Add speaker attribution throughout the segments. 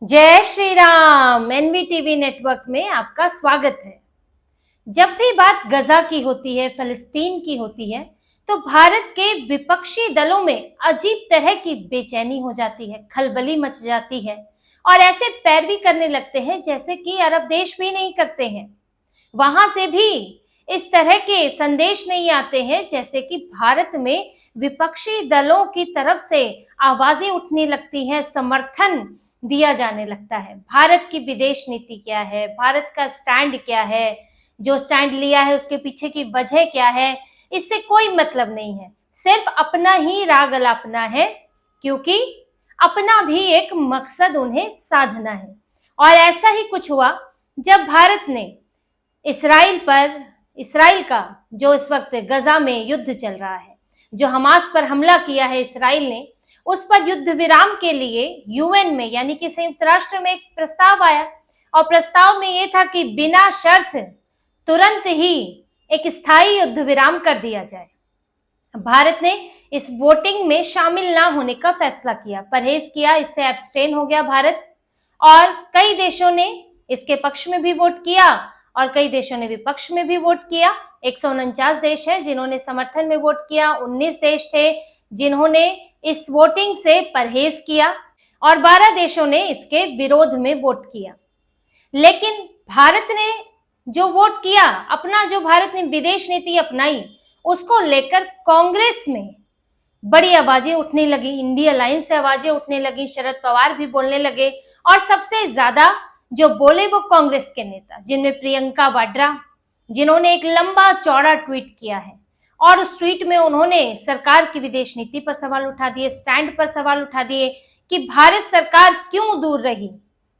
Speaker 1: जय श्री राम। एनवीटीवी नेटवर्क में आपका स्वागत है। जब भी बात गजा की होती है, फलस्तीन की होती है, तो भारत के विपक्षी दलों में अजीब तरह की बेचैनी हो जाती है, खलबली मच जाती है और ऐसे पैरवी करने लगते हैं जैसे कि अरब देश भी नहीं करते हैं। वहां से भी इस तरह के संदेश नहीं आते हैं जैसे कि भारत में विपक्षी दलों की तरफ से आवाजें उठने लगती हैं, समर्थन दिया जाने लगता है। भारत की विदेश नीति क्या है, भारत का स्टैंड क्या है, जो स्टैंड लिया है उसके पीछे की वजह क्या है, इससे कोई मतलब नहीं है। सिर्फ अपना ही राग अलापना है, क्योंकि अपना भी एक मकसद उन्हें साधना है। और ऐसा ही कुछ हुआ जब भारत ने इसराइल का जो इस वक्त गजा में युद्ध चल रहा है, जो हमास पर हमला किया है इसराइल ने, उस पर युद्ध विराम के लिए यूएन में यानी कि संयुक्त राष्ट्र में एक प्रस्ताव आया और प्रस्ताव में यह था कि बिना शर्त तुरंत ही एक स्थायी युद्ध विराम कर दिया जाए। भारत ने इस वोटिंग में शामिल ना होने का फैसला किया, परहेज किया, इससे एब्स्टेन हो गया भारत। और कई देशों ने इसके पक्ष में भी वोट किया और कई देशों ने विपक्ष में भी वोट किया। 149 देश है जिन्होंने समर्थन में वोट किया, 19 देश थे जिन्होंने इस वोटिंग से परहेज किया और 12 देशों ने इसके विरोध में वोट किया। लेकिन भारत ने जो वोट किया, अपना जो भारत ने विदेश नीति अपनाई, उसको लेकर कांग्रेस में बड़ी आवाजें उठने लगी, इंडिया अलायंस से आवाजें उठने लगी, शरद पवार भी बोलने लगे और सबसे ज्यादा जो बोले वो कांग्रेस के नेता, जिनमें प्रियंका वाड्रा, जिन्होंने एक लंबा चौड़ा ट्वीट किया है और उस ट्वीट में उन्होंने सरकार की विदेश नीति पर सवाल उठा दिए, स्टैंड पर सवाल उठा दिए कि भारत सरकार क्यों दूर रही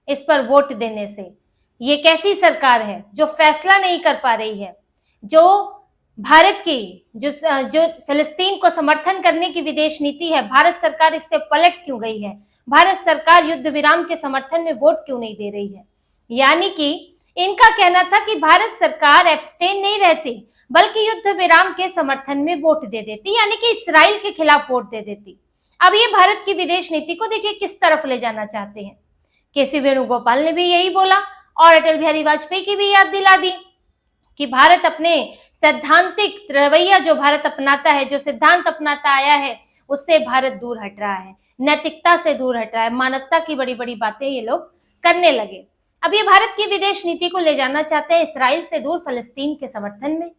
Speaker 1: इस पर वोट देने से। ये कैसी सरकार है जो फैसला नहीं कर पा रही है, जो भारत की जो फिलिस्तीन को समर्थन करने की विदेश नीति है, भारत सरकार इससे पलट क्यों गई है, भारत सरकार युद्ध विराम के समर्थन में वोट क्यों नहीं दे रही है। यानी कि इनका कहना था कि भारत सरकार एब्स्टेन नहीं रहती बल्कि युद्ध विराम के समर्थन में वोट दे देती, यानी कि इसराइल के खिलाफ वोट दे देती। अब ये भारत की विदेश नीति को देखिए किस तरफ ले जाना चाहते हैं। केसी वेणुगोपाल ने भी यही बोला और अटल बिहारी वाजपेयी की भी याद दिला दी कि भारत अपने सैद्धांतिक रवैया जो भारत अपनाता है, जो सिद्धांत अपनाता आया है, उससे भारत दूर हट रहा है, नैतिकता से दूर हट रहा है, मानवता की बड़ी बड़ी बातें ये लोग करने लगे। अब ये भारत की विदेश नीति को ले जाना चाहते हैं इसराइल से दूर, फलस्तीन के समर्थन में।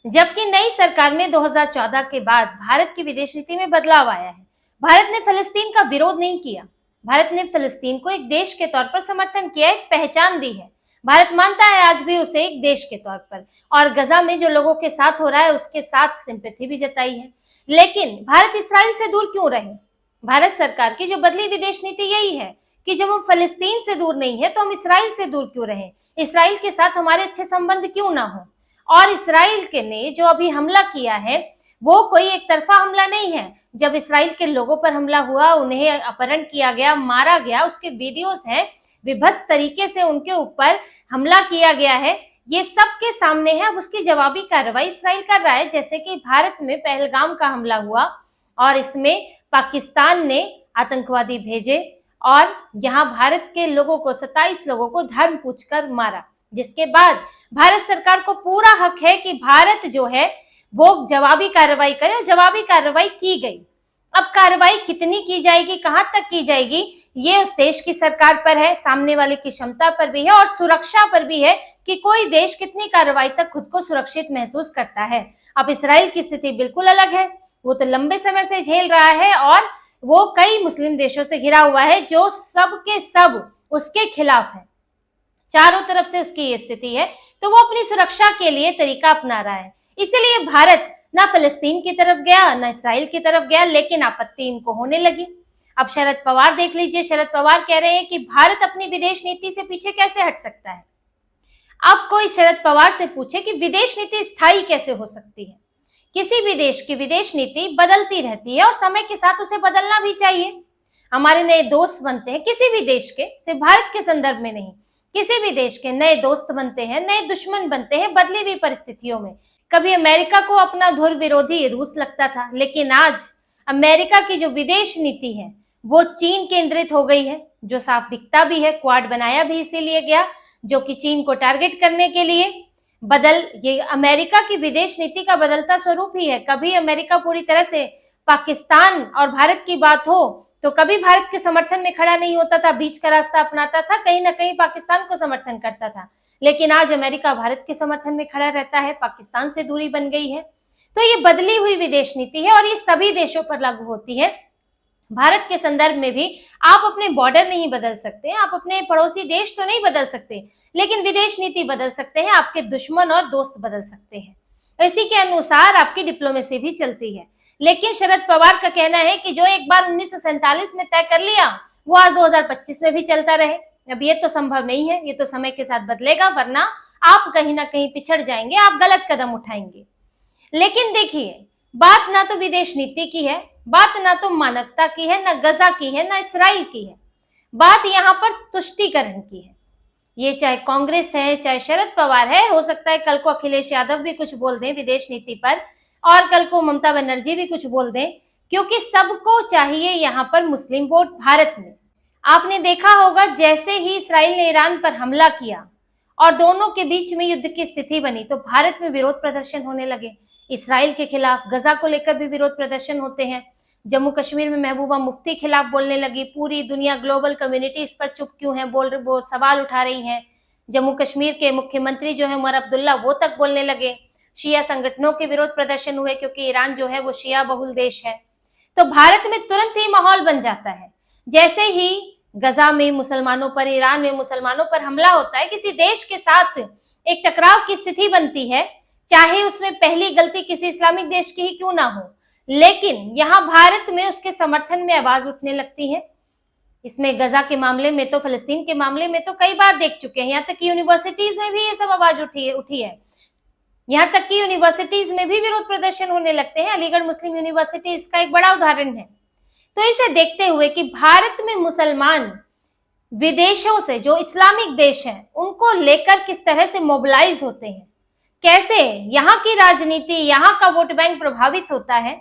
Speaker 1: जबकि नई सरकार में 2014 के बाद भारत की विदेश नीति में बदलाव आया है। भारत ने फलस्तीन का विरोध नहीं किया, भारत ने फलस्तीन को एक देश के तौर पर समर्थन किया, एक पहचान दी है। भारत मानता है आज भी उसे एक देश के तौर पर, और गजा में जो लोगों के साथ हो रहा है उसके साथ सिंपैथी भी जताई है। लेकिन भारत इसराइल से दूर क्यों रहे? भारत सरकार की जो बदली विदेश नीति यही है कि जब हम फलस्तीन से दूर नहीं है तो हम इसराइल से दूर क्यों रहे, इसराइल के साथ हमारे अच्छे संबंध क्यों ना हो। और इसराइल के ने जो अभी हमला किया है वो कोई एक तरफा हमला नहीं है। जब इसराइल के लोगों पर हमला हुआ, उन्हें अपहरण किया गया, मारा गया, उसके वीडियोस हैं, विभत्स तरीके से उनके ऊपर हमला किया गया है, ये सब के सामने है। अब उसकी जवाबी कार्रवाई इसराइल कर रहा है। जैसे कि भारत में पहलगाम का हमला हुआ और इसमें पाकिस्तान ने आतंकवादी भेजे और यहाँ भारत के लोगों को, 27 लोगों को धर्म पूछकर मारा, जिसके बाद भारत सरकार को पूरा हक है कि भारत जो है वो जवाबी कार्रवाई करे। जवाबी कार्रवाई की गई। अब कार्रवाई कितनी की जाएगी, कहां तक की जाएगी, ये उस देश की सरकार पर है, सामने वाले की क्षमता पर भी है और सुरक्षा पर भी है कि कोई देश कितनी कार्रवाई तक खुद को सुरक्षित महसूस करता है। अब इसराइल की स्थिति बिल्कुल अलग है, वो तो लंबे समय से झेल रहा है और वो कई मुस्लिम देशों से घिरा हुआ है जो सब के सब उसके खिलाफ है, चारों तरफ से उसकी ये स्थिति है। तो वो अपनी सुरक्षा के लिए तरीका अपना रहा है। इसीलिए भारत ना फलस्तीन की तरफ गया ना इसराइल की तरफ गया, लेकिन आपत्ति इनको होने लगी। अब शरद पवार देख लीजिए, शरद पवार कह रहे हैं कि भारत अपनी विदेश नीति से पीछे कैसे हट सकता है। अब कोई शरद पवार से पूछे कि विदेश नीति स्थायी कैसे हो सकती है। किसी भी देश की विदेश नीति बदलती रहती है और समय के साथ उसे बदलना भी चाहिए। हमारे नए दोस्त बनते हैं किसी भी देश के, सिर्फ भारत के संदर्भ में नहीं, किसी भी देश के नए दोस्त बनते हैं, नए दुश्मन बनते हैं बदली हुई परिस्थितियों में। कभी अमेरिका को अपना धुर विरोधी रूस लगता था, लेकिन आज अमेरिका की जो विदेश नीति है वो चीन केंद्रित हो गई है। जो साफ दिखता भी है। क्वाड बनाया भी इसीलिए गया, जो कि चीन को टारगेट करने के लिए। ये अमेरिका की विदेश नीति का बदलता स्वरूप ही है। कभी अमेरिका पूरी तरह से पाकिस्तान और भारत की बात हो तो कभी भारत के समर्थन में खड़ा नहीं होता था, बीच का रास्ता अपनाता था, कहीं ना कहीं पाकिस्तान को समर्थन करता था। लेकिन आज अमेरिका भारत के समर्थन में खड़ा रहता है, पाकिस्तान से दूरी बन गई है। तो ये बदली हुई विदेश नीति है और ये सभी देशों पर लागू होती है। भारत के संदर्भ में भी आप अपने बॉर्डर नहीं बदल सकते, आप अपने पड़ोसी देश तो नहीं बदल सकते, लेकिन विदेश नीति बदल सकते हैं, आपके दुश्मन और दोस्त बदल सकते हैं। इसी के अनुसार आपकी डिप्लोमेसी भी चलती है। लेकिन शरद पवार का कहना है कि जो एक बार 1947 में तय कर लिया वो आज 2025 में भी चलता रहे। अब ये तो संभव नहीं है, ये तो समय के साथ बदलेगा, वरना आप कहीं ना कहीं पिछड़ जाएंगे, आप गलत कदम उठाएंगे। लेकिन देखिए, बात ना तो विदेश नीति की है, बात ना तो मानवता की है, ना गजा की है, ना इसराइल की है, बात यहाँ पर तुष्टीकरण की है। ये चाहे कांग्रेस है, चाहे शरद पवार है, हो सकता है कल को अखिलेश यादव भी कुछ बोल दें विदेश नीति पर, और कल को ममता बनर्जी भी कुछ बोल दें, क्योंकि सबको चाहिए यहाँ पर मुस्लिम वोट भारत में। आपने देखा होगा जैसे ही इसराइल ने ईरान पर हमला किया और दोनों के बीच में युद्ध की स्थिति बनी तो भारत में विरोध प्रदर्शन होने लगे इसराइल के खिलाफ। गजा को लेकर भी विरोध प्रदर्शन होते हैं। जम्मू कश्मीर में महबूबा मुफ्ती खिलाफ बोलने लगी, पूरी दुनिया ग्लोबल कम्युनिटी इस पर चुप क्यों है, वो सवाल उठा रही है। जम्मू कश्मीर के मुख्यमंत्री जो है उमर अब्दुल्ला, वो तक बोलने लगे। शिया संगठनों के विरोध प्रदर्शन हुए क्योंकि ईरान जो है वो शिया बहुल देश है। तो भारत में तुरंत ही माहौल बन जाता है। जैसे ही गजा में मुसलमानों पर, ईरान में मुसलमानों पर हमला होता है, किसी देश के साथ एक टकराव की स्थिति बनती है, चाहे उसमें पहली गलती किसी इस्लामिक देश की ही क्यों ना हो, लेकिन यहाँ भारत में उसके समर्थन में आवाज उठने लगती है। इसमें गजा के मामले में तो, फलस्तीन के मामले में तो कई बार देख चुके हैं। यहाँ तक कि यूनिवर्सिटीज में भी ये सब आवाज उठी है। यहाँ तक कि यूनिवर्सिटीज में भी विरोध प्रदर्शन होने लगते हैं। अलीगढ़ मुस्लिम यूनिवर्सिटी इसका एक बड़ा उदाहरण है। तो इसे देखते हुए कि भारत में मुसलमान विदेशों से, जो इस्लामिक देश हैं, उनको लेकर किस तरह से मोबिलाइज होते हैं, कैसे यहाँ की राजनीति, यहाँ का वोट बैंक प्रभावित होता है,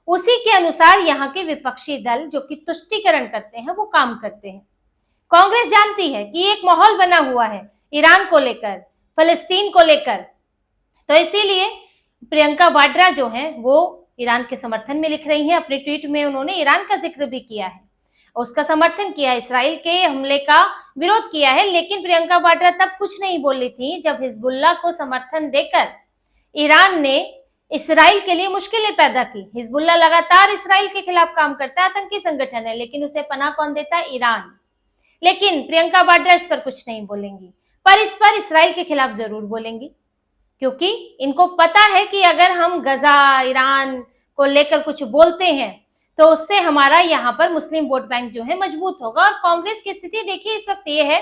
Speaker 1: उसी के अनुसार यहाँ के विपक्षी दल जो कि तुष्टीकरण करते हैं वो काम करते हैं। कांग्रेस जानती है कि एक माहौल बना हुआ है ईरान को लेकर, फलस्तीन को लेकर, तो इसीलिए प्रियंका वाड्रा जो है वो ईरान के समर्थन में लिख रही हैं। अपने ट्वीट में उन्होंने ईरान का जिक्र भी किया है, उसका समर्थन किया है, इसराइल के हमले का विरोध किया है। लेकिन प्रियंका वाड्रा तब कुछ नहीं बोली थी जब हिजबुल्लाह को समर्थन देकर ईरान ने इसराइल के लिए मुश्किलें पैदा की। हिजबुल्लाह लगातार इसराइल के खिलाफ काम करता है, आतंकी संगठन है, लेकिन उसे पनाह कौन देता है? ईरान। लेकिन प्रियंका वाड्रा इस पर कुछ नहीं बोलेंगी, पर इस पर इसराइल के खिलाफ जरूर बोलेंगी, क्योंकि इनको पता है कि अगर हम गजा, ईरान को लेकर कुछ बोलते हैं तो उससे हमारा यहाँ पर मुस्लिम वोट बैंक जो है मजबूत होगा। और कांग्रेस की स्थिति देखिए इस वक्त ये है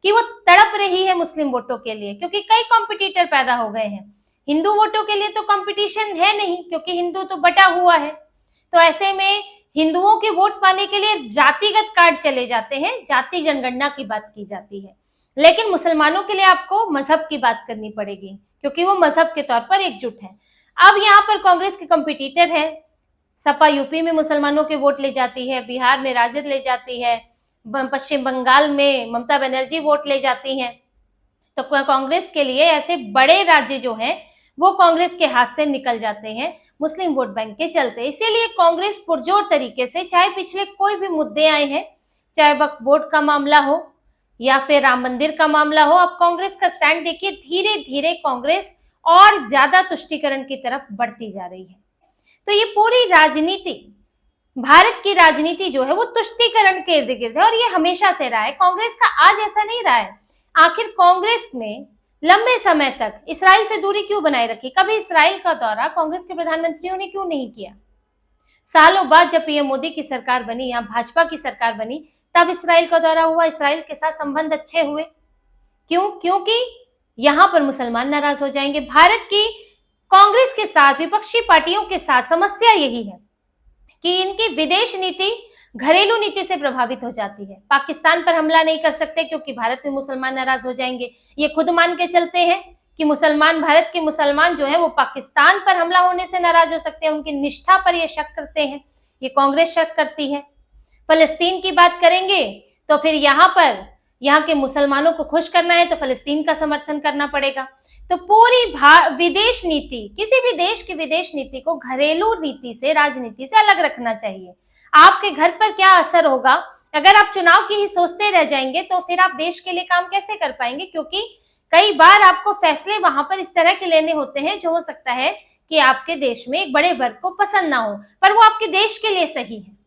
Speaker 1: कि वो तड़प रही है मुस्लिम वोटों के लिए, क्योंकि कई कॉम्पिटिटर पैदा हो गए हैं। हिंदू वोटों के लिए तो कंपटीशन है नहीं, क्योंकि हिंदू तो बटा हुआ है। तो ऐसे में हिंदुओं के वोट पाने के लिए जातिगत कार्ड चले जाते हैं, जाति जनगणना की बात की जाती है। लेकिन मुसलमानों के लिए आपको मजहब की बात करनी पड़ेगी, क्योंकि वो मजहब के तौर पर एकजुट है। अब यहाँ पर कांग्रेस के कंपटीटर है, सपा यूपी में मुसलमानों के वोट ले जाती है, बिहार में राजद ले जाती है, पश्चिम बंगाल में ममता बनर्जी वोट ले जाती हैं। तो कांग्रेस के लिए ऐसे बड़े राज्य जो हैं वो कांग्रेस के हाथ से निकल जाते हैं मुस्लिम वोट बैंक के चलते। इसीलिए कांग्रेस पुरजोर तरीके से, चाहे पिछले कोई भी मुद्दे आए हैं, चाहे वक्फ बोर्ड का मामला हो या फिर राम मंदिर का मामला हो, अब कांग्रेस का स्टैंड देखिए, धीरे धीरे कांग्रेस और ज्यादा तुष्टीकरण की तरफ बढ़ती जा रही है। तो ये पूरी राजनीति, भारत की राजनीति जो है वो तुष्टीकरण के इर्द गिर्द है, और ये हमेशा से रहा है। कांग्रेस का आज ऐसा नहीं रहा है। आखिर कांग्रेस में लंबे समय तक इसराइल से दूरी क्यों बनाए रखी? कभी इसराइल का दौरा कांग्रेस के प्रधानमंत्रियों ने क्यों नहीं किया? सालों बाद जब पीएम मोदी की सरकार बनी या भाजपा की सरकार बनी, तब इसराइल का दौरा हुआ, इसराइल के साथ संबंध अच्छे हुए। क्यों? क्योंकि यहां पर मुसलमान नाराज हो जाएंगे। भारत की कांग्रेस के साथ, विपक्षी पार्टियों के साथ समस्या यही है कि इनकी विदेश नीति घरेलू नीति से प्रभावित हो जाती है। पाकिस्तान पर हमला नहीं कर सकते क्योंकि भारत में मुसलमान नाराज हो जाएंगे। ये खुद मान के चलते हैं कि मुसलमान, भारत के मुसलमान जो है वो पाकिस्तान पर हमला होने से नाराज हो सकते हैं, उनकी निष्ठा पर ये शक करते हैं। ये कांग्रेस शक करती है। फलस्तीन की बात करेंगे तो फिर यहाँ के मुसलमानों को खुश करना है तो फलस्तीन का समर्थन करना पड़ेगा। तो पूरी विदेश नीति, किसी भी देश की विदेश नीति को घरेलू नीति से, राजनीति से अलग रखना चाहिए। आपके घर पर क्या असर होगा, अगर आप चुनाव की ही सोचते रह जाएंगे तो फिर आप देश के लिए काम कैसे कर पाएंगे, क्योंकि कई बार आपको फैसले वहां पर इस तरह के लेने होते हैं जो हो सकता है कि आपके देश में एक बड़े वर्ग को पसंद ना हो, पर वो आपके देश के लिए सही है।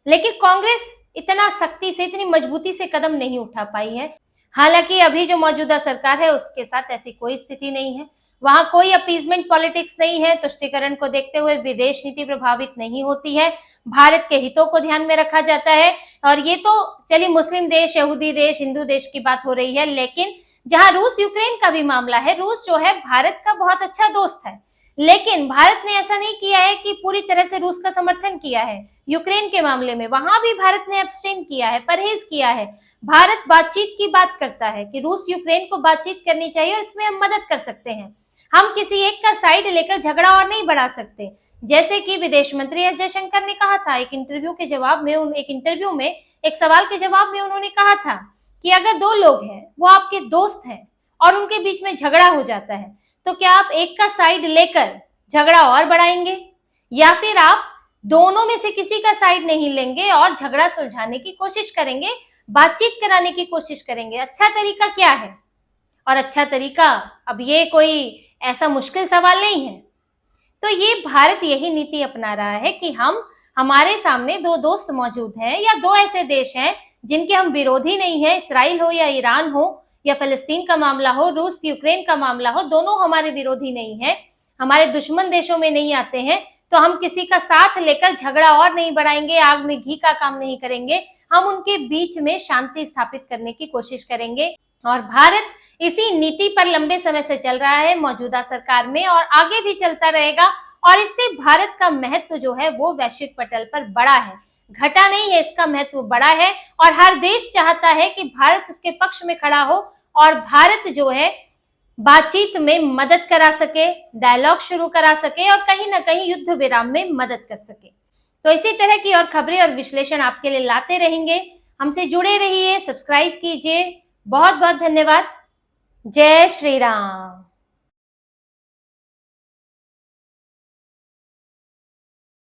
Speaker 1: लेकिन कांग्रेस इतना सख्ती से, इतनी मजबूती से कदम नहीं उठा पाई है। हालांकि अभी जो मौजूदा सरकार है उसके साथ ऐसी कोई स्थिति नहीं है, वहां कोई अपीजमेंट पॉलिटिक्स नहीं है, तुष्टीकरण को देखते हुए विदेश नीति प्रभावित नहीं होती है, भारत के हितों को ध्यान में रखा जाता है। और ये तो चलिए मुस्लिम देश, यहूदी देश, हिंदू देश की बात हो रही है, लेकिन जहां रूस यूक्रेन का भी मामला है, रूस जो है भारत का बहुत अच्छा दोस्त है, लेकिन भारत ने ऐसा नहीं किया है कि पूरी तरह से रूस का समर्थन किया है। यूक्रेन के मामले में वहां भी भारत ने एब्सटेन किया है, परहेज किया है। भारत बातचीत की बात करता है कि रूस यूक्रेन को बातचीत करनी चाहिए और इसमें हम मदद कर सकते हैं। हम किसी एक का साइड लेकर झगड़ा और नहीं बढ़ा सकते। जैसे कि विदेश मंत्री एस जयशंकर ने कहा था एक इंटरव्यू में, एक सवाल के जवाब में उन्होंने कहा था कि अगर दो लोग हैं, वो आपके दोस्त हैं और उनके बीच में झगड़ा हो जाता है, तो क्या आप एक का साइड लेकर झगड़ा और बढ़ाएंगे, या फिर आप दोनों में से किसी का साइड नहीं लेंगे और झगड़ा सुलझाने की कोशिश करेंगे, बातचीत कराने की कोशिश करेंगे? अच्छा तरीका क्या है? और अच्छा तरीका, अब ये कोई ऐसा मुश्किल सवाल नहीं है। तो ये भारत यही नीति अपना रहा है कि हमारे सामने दो दोस्त मौजूद हैं या दो ऐसे देश हैं जिनके हम विरोधी नहीं है, इसराइल हो या ईरान हो या फिलिस्तीन का मामला हो, रूस यूक्रेन का मामला हो, दोनों हमारे विरोधी नहीं है, हमारे दुश्मन देशों में नहीं आते हैं। तो हम किसी का साथ लेकर झगड़ा और नहीं बढ़ाएंगे, आग में घी का काम नहीं करेंगे, हम उनके बीच में शांति स्थापित करने की कोशिश करेंगे। और भारत इसी नीति पर लंबे समय से चल रहा है मौजूदा सरकार में, और आगे भी चलता रहेगा। और इससे भारत का महत्व जो है वो वैश्विक पटल पर बड़ा है, घटा नहीं है, इसका महत्व बड़ा है। और हर देश चाहता है कि भारत उसके पक्ष में खड़ा हो और भारत जो है बातचीत में मदद करा सके, डायलॉग शुरू करा सके और कहीं ना कहीं युद्ध विराम में मदद कर सके। तो इसी तरह की और खबरें और विश्लेषण आपके लिए लाते रहेंगे। हमसे जुड़े रहिए, सब्सक्राइब कीजिए। बहुत बहुत धन्यवाद। जय श्री राम।